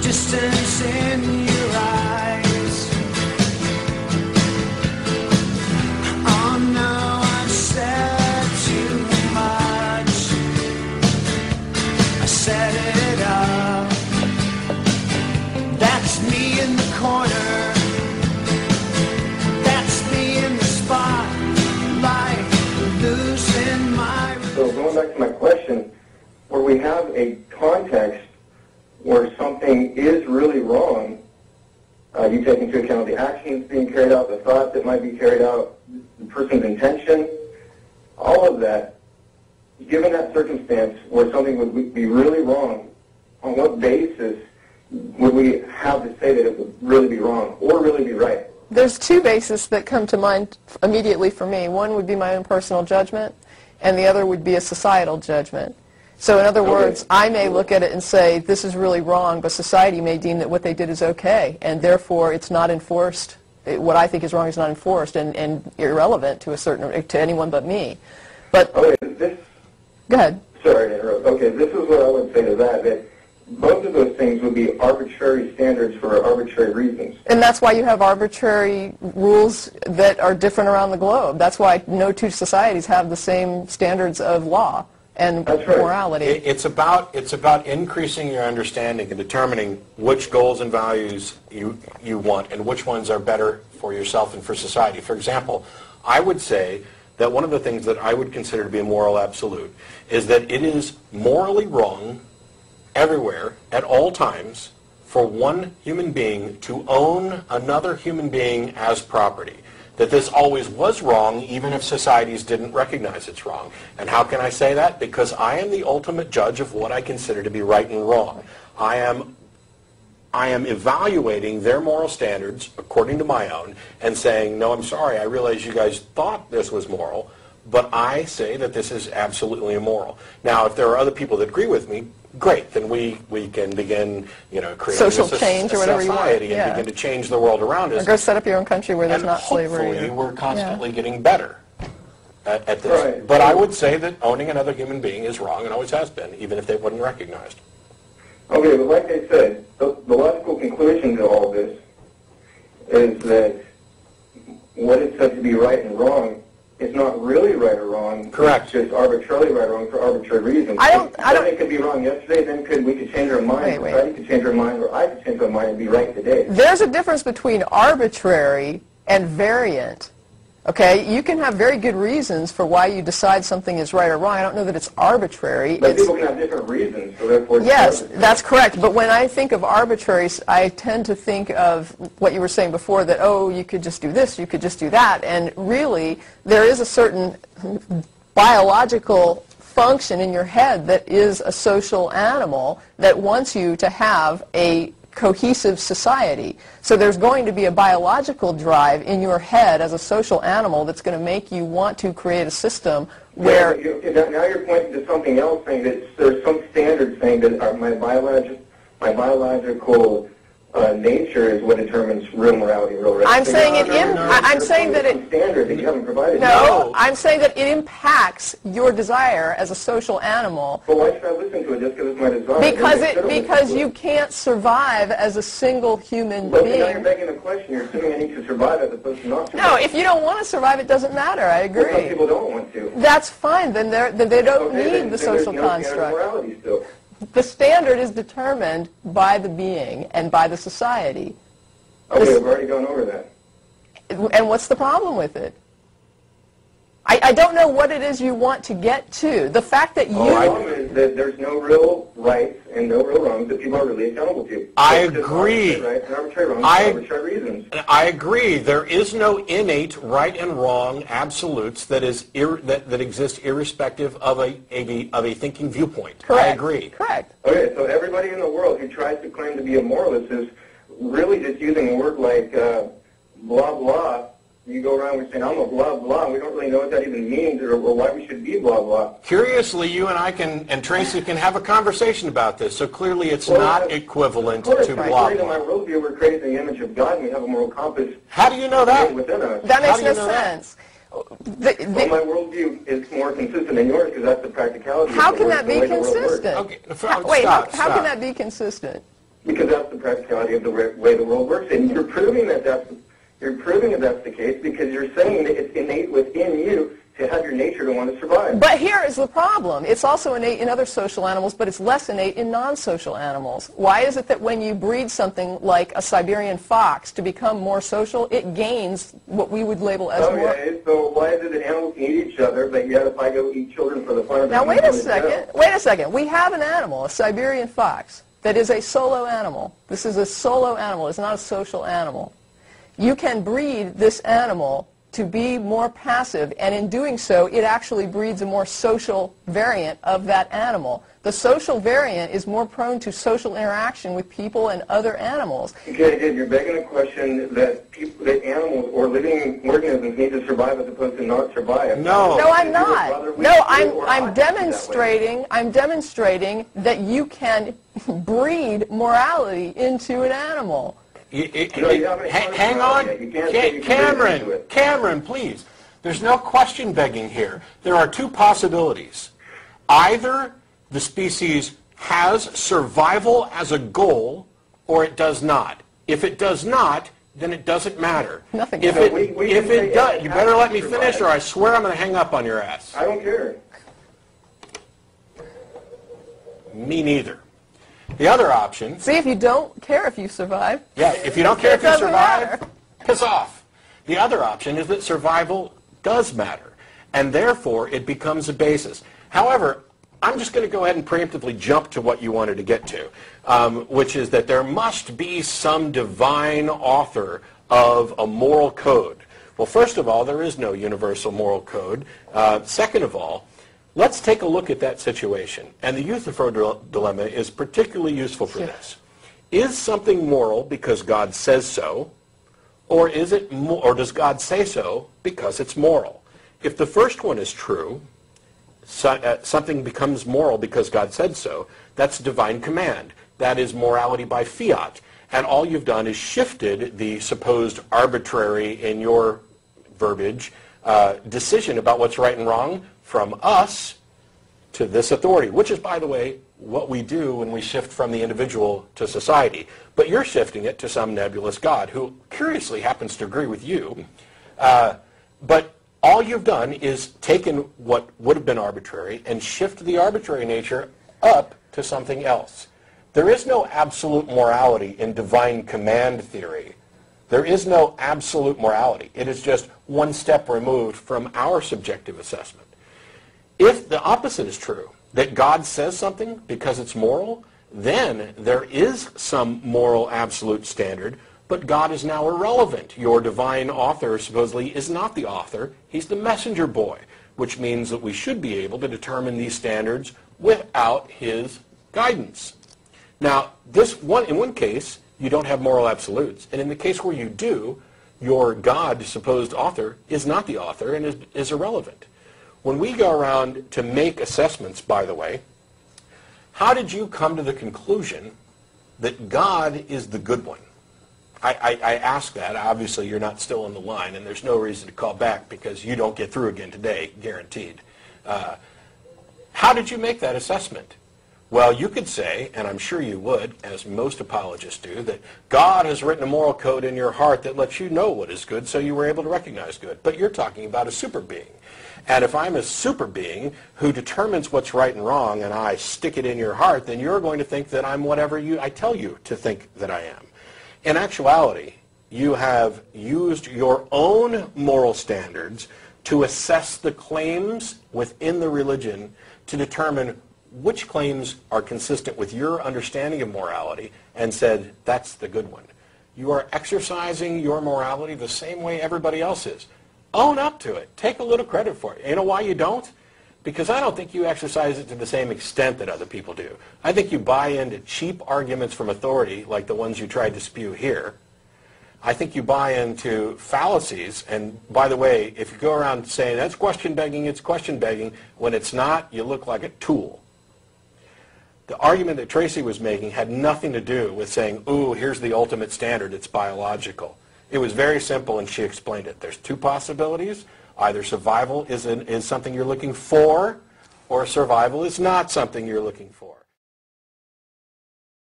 distance in your eyes. Oh no, I've said too much. I set it up. That's me in the corner. That's me in the spotlight, losing my... So going back to my question, where we have a context where something is really wrong, you take into account the actions being carried out, the thoughts that might be carried out, the person's intention, all of that. Given that circumstance where something would be really wrong, on what basis would we have to say that it would really be wrong or really be right? There's two bases that come to mind immediately for me. One would be my own personal judgment, and the other would be a societal judgment. So in other words, I may look at it and say, this is really wrong, but society may deem that what they did is okay, and therefore it's not enforced. What I think is wrong is not enforced and irrelevant to anyone but me. But go ahead. Sorry to interrupt. Okay, this is what I would say to that both of those things would be arbitrary standards for arbitrary reasons. And that's why you have arbitrary rules that are different around the globe. That's why no two societies have the same standards of law and morality. It's about increasing your understanding and determining which goals and values you want and which ones are better for yourself and for society. For example, I would say that one of the things that I would consider to be a moral absolute is that it is morally wrong everywhere, at all times, for one human being to own another human being as property. That this always was wrong, even if societies didn't recognize it's wrong. And how can I say that? Because I am the ultimate judge of what I consider to be right and wrong. I am evaluating their moral standards according to my own and saying, no, I'm sorry, I realize you guys thought this was moral, but I say that this is absolutely immoral. Now, if there are other people that agree with me, great, then we can begin, creating social change or whatever you want, and begin to change the world around us. Or go set up your own country where there's and not slavery. Hopefully we're constantly getting better at this. Right. But I would say that owning another human being is wrong and always has been, even if they wasn't recognized. Okay, but like I said, the logical conclusion to all this is that what is said to be right and wrong is not really right or wrong. Correct. It's just arbitrarily right or wrong for arbitrary reasons. It could be wrong yesterday, then we could change our mind, society could change our mind, or I could change my mind and be right today. There's a difference between arbitrary and variant. Okay, you can have very good reasons for why you decide something is right or wrong. I don't know that it's arbitrary. But people can have different reasons, so therefore... Yes, that's correct. But when I think of arbitrary, I tend to think of what you were saying before, that, oh, you could just do this, you could just do that. And really, there is a certain biological function in your head that is a social animal that wants you to have a cohesive society. So there's going to be a biological drive in your head as a social animal that's going to make you want to create a system where... Yeah, now you're pointing to something else, saying that there's some standard saying that my biological nature is what determines real morality, real right. I'm saying I'm saying that it... standard that you haven't provided. No, I'm saying that it impacts your desire as a social animal. But why should I listen to it just because it's my desire? Because you can't survive as a single human being. Now you're begging the question. You're assuming I need to survive as opposed to not survive. No, if you don't want to survive, it doesn't matter. I agree. Well, some people don't want to. That's fine. Then they don't need the social construct. Morality still. The standard is determined by the being and by the society. Okay, we've already gone over that. And what's the problem with it? I don't know what it is you want to get to. The fact that you... The problem is that there's no real rights and no real wrongs that people are really accountable to. I agree. Rights and arbitrary wrongs and arbitrary reasons. I agree. There is no innate right and wrong absolutes that exist irrespective of a thinking viewpoint. Correct. I agree. Correct. Okay, so everybody in the world who tries to claim to be a moralist is really just using a word like blah, blah. You go around and saying, I'm a blah, blah, and we don't really know what that even means or why we should be blah, blah. Curiously, you and I and Tracie can have a conversation about this, so clearly it's not equivalent to blah, blah. In my worldview, we're created in the image of God, and we have a moral compass. How do you know that? Within us. That makes no sense. Well, my worldview is more consistent than yours because that's the practicality. How can that be consistent? Okay, How can that be consistent? because that's the practicality of the way the world works. And you're proving that that's the case because you're saying that it's innate within you to have your nature to want to survive. But here is the problem. It's also innate in other social animals, but it's less innate in non-social animals. Why is it that when you breed something like a Siberian fox to become more social, it gains what we would label as more... Okay, so why is it that animals can eat each other, but yet if I go eat children for the fun of it... Now wait a second. We have an animal, a Siberian fox, that is a solo animal. This is a solo animal. It's not a social animal. You can breed this animal to be more passive, and in doing so, it actually breeds a more social variant of that animal. The social variant is more prone to social interaction with people and other animals. Okay, you're begging a question that animals or living organisms need to survive as opposed to not survive. No, I'm not. No, I'm demonstrating that you can breed morality into an animal. Hang on, Cameron, please. There's no question begging here. There are two possibilities. Either the species has survival as a goal, or it does not. If it does not, then it doesn't matter. Nothing. If it does, you better let me finish, or I swear I'm going to hang up on your ass. I don't care. Me neither. The other option... See, if you don't care if you survive... Yeah, if you don't care if you survive, matter. piss off. The other option is that survival does matter, and therefore it becomes a basis. However, I'm just going to go ahead and preemptively jump to what you wanted to get to, which is that there must be some divine author of a moral code. Well, first of all, there is no universal moral code. Second of all, let's take a look at that situation. And the Euthyphro dilemma is particularly useful for this. Is something moral because God says so, or does God say so because it's moral? If the first one is true, something becomes moral because God said so, that's divine command. That is morality by fiat. And all you've done is shifted the supposed arbitrary, in your verbiage, decision about what's right and wrong from us to this authority, which is, by the way, what we do when we shift from the individual to society. But you're shifting it to some nebulous God who curiously happens to agree with you. But all you've done is taken what would have been arbitrary and shift the arbitrary nature up to something else. There is no absolute morality in divine command theory. There is no absolute morality. It is just one step removed from our subjective assessment. If the opposite is true, that God says something because it's moral, then there is some moral absolute standard, but God is now irrelevant. Your divine author supposedly is not the author. He's the messenger boy, which means that we should be able to determine these standards without his guidance. Now, in one case, you don't have moral absolutes, and in the case where you do, your God, supposed author, is not the author and is irrelevant. When we go around to make assessments, by the way, how did you come to the conclusion that God is the good one? I ask that. Obviously, you're not still on the line, and there's no reason to call back because you don't get through again today, guaranteed. How did you make that assessment? Well, you could say, and I'm sure you would, as most apologists do, that God has written a moral code in your heart that lets you know what is good, so you were able to recognize good. But you're talking about a super being. And if I'm a super being who determines what's right and wrong and I stick it in your heart, then you're going to think that I'm whatever I tell you to think that I am. In actuality, you have used your own moral standards to assess the claims within the religion to determine which claims are consistent with your understanding of morality and said, that's the good one. You are exercising your morality the same way everybody else is. Own up to it. Take a little credit for it. You know why you don't? Because I don't think you exercise it to the same extent that other people do. I think you buy into cheap arguments from authority, like the ones you tried to spew here. I think you buy into fallacies, and by the way, if you go around saying, that's question begging, it's question begging, when it's not, you look like a tool. The argument that Tracie was making had nothing to do with saying, ooh, here's the ultimate standard, it's biological. It was very simple, and she explained it. There's two possibilities. Either survival is something you're looking for, or survival is not something you're looking for.